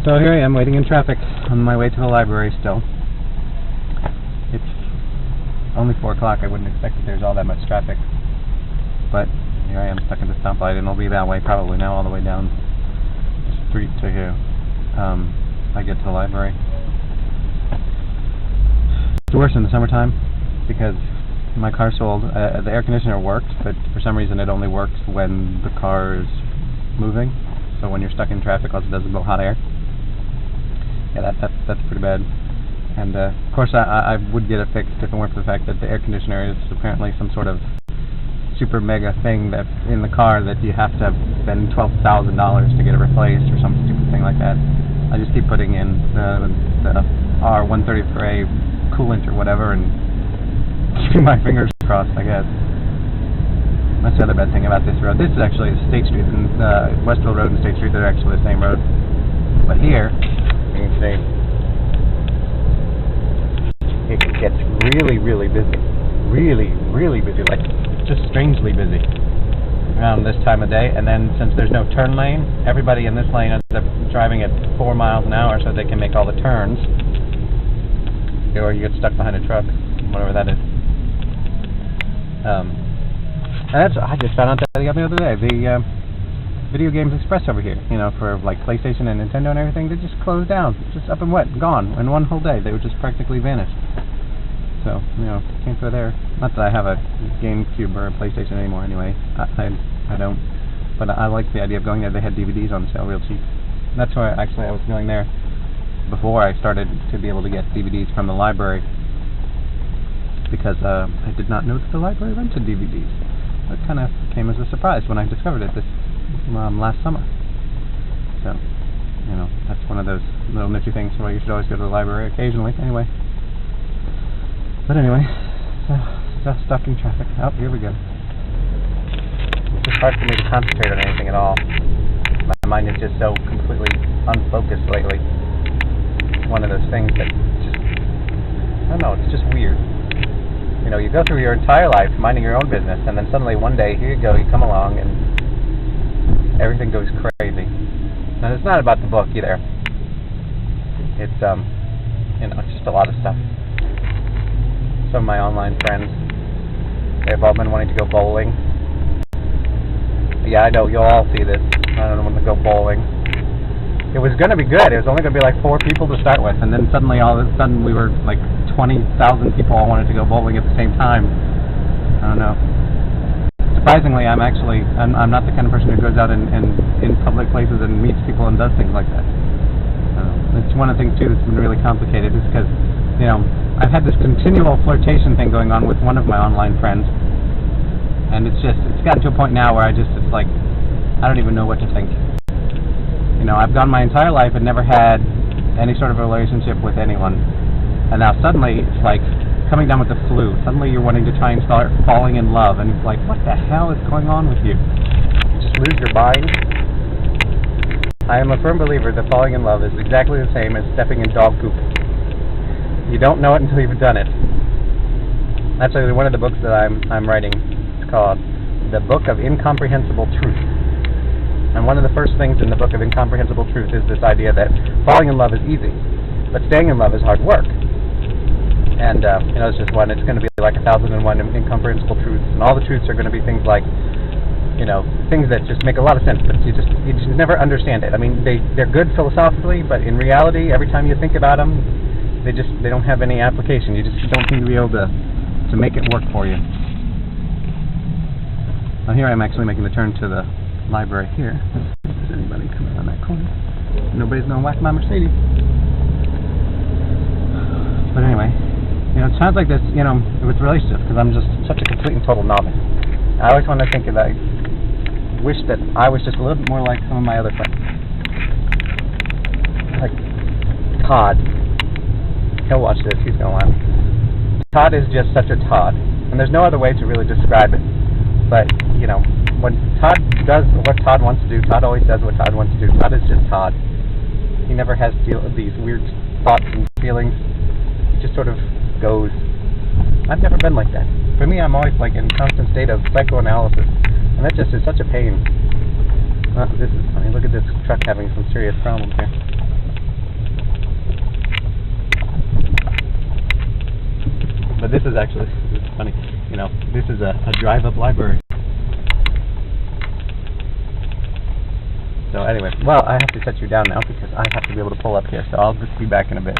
So here I am waiting in traffic on my way to the library still. It's only 4 o'clock. I wouldn't expect that there's all that much traffic. But here I am stuck at the stoplight, and it'll be that way probably now all the way down the street to here. I get to the library. It's worse in the summertime because my car's sold. The air conditioner worked, but for some reason it only works when the car is moving. So when you're stuck in traffic, all it does is blow hot air. Yeah, that's pretty bad. And of course I would get it fixed if it weren't for the fact that the air conditioner is apparently some sort of super mega thing that's in the car that you have to spend $12,000 to get it replaced or some stupid thing like that. I just keep putting in the R134A coolant or whatever and keeping my fingers crossed, I guess. That's the other bad thing about this road. This is actually State Street, and Westville Road and State Street, they're actually the same road. But here, you can see, it gets really, really busy. Really, really busy, like just strangely busy around this time of day. And then since there's no turn lane, everybody in this lane ends up driving at 4 miles an hour so they can make all the turns. Or you get stuck behind a truck, whatever that is. And I just found out that the other day, the Video Games Express over here, you know, for like PlayStation and Nintendo and everything, they just closed down, just up and went, gone, in one whole day. They would just practically vanish. So, you know, can't go there. Not that I have a GameCube or a PlayStation anymore anyway. I don't. But I like the idea of going there. They had DVDs on sale real cheap. And that's why actually I was going there before I started to be able to get DVDs from the library. Because I did not know that the library rented DVDs. That kind of came as a surprise when I discovered it this last summer. So, you know, that's one of those little nifty things where you should always go to the library occasionally. Anyway. But anyway, so stuck in traffic. Oh, here we go. It's just hard for me to concentrate on anything at all. My mind is just so completely unfocused lately. It's one of those things that just, I don't know, it's just weird. You know, you go through your entire life minding your own business, and then suddenly one day, here you go, you come along, and everything goes crazy. And it's not about the book either. It's, you know, it's just a lot of stuff. Some of my online friends, they've all been wanting to go bowling. Yeah, I know, you'll all see this. I don't want to go bowling. It was going to be good. It was only going to be like 4 people to start with, and then suddenly, all of a sudden, we were like 20,000 people all wanted to go bowling at the same time. I don't know. Surprisingly, I'm not the kind of person who goes out and in public places and meets people and does things like that. It's one of the things, too, that's been really complicated, is because, you know, I've had this continual flirtation thing going on with one of my online friends, and it's gotten to a point now where it's like, I don't even know what to think. You know, I've gone my entire life and never had any sort of a relationship with anyone, and now suddenly it's like coming down with the flu. Suddenly you're wanting to try and start falling in love, and it's like, what the hell is going on with you? You just lose your mind. I am a firm believer that falling in love is exactly the same as stepping in dog poop. You don't know it until you've done it. Actually, one of the books that I'm writing, it's called The Book of Incomprehensible Truth. And one of the first things in the Book of Incomprehensible Truth is this idea that falling in love is easy, but staying in love is hard work. And, you know, it's just one, it's going to be like 1,001 incomprehensible truths, and all the truths are going to be things like, you know, things that just make a lot of sense, but you just never understand it. I mean, they're good philosophically, but in reality, every time you think about them, they don't have any application. You just don't seem to be able to make it work for you. Well, here I'm actually making the turn to the library here. If there's anybody coming around that corner. Nobody's gonna whack my Mercedes. But anyway, you know, it sounds like this, you know, with relationships, because I'm just such a complete and total novice. I always want to think that I wish that I was just a little bit more like some of my other friends. Like Todd. He'll watch this, he's going to laugh. Todd is just such a Todd, and there's no other way to really describe it. But, you know, when Todd does what Todd wants to do, Todd always does what Todd wants to do. Todd is just Todd. He never has these weird thoughts and feelings. He just sort of goes. I've never been like that. For me, I'm always like in a constant state of psychoanalysis, and that just is such a pain. This is funny. Look at this truck having some serious problems here. this is funny. You know, this is a drive-up library. So anyway, well, I have to set you down now because I have to be able to pull up here, so I'll just be back in a bit.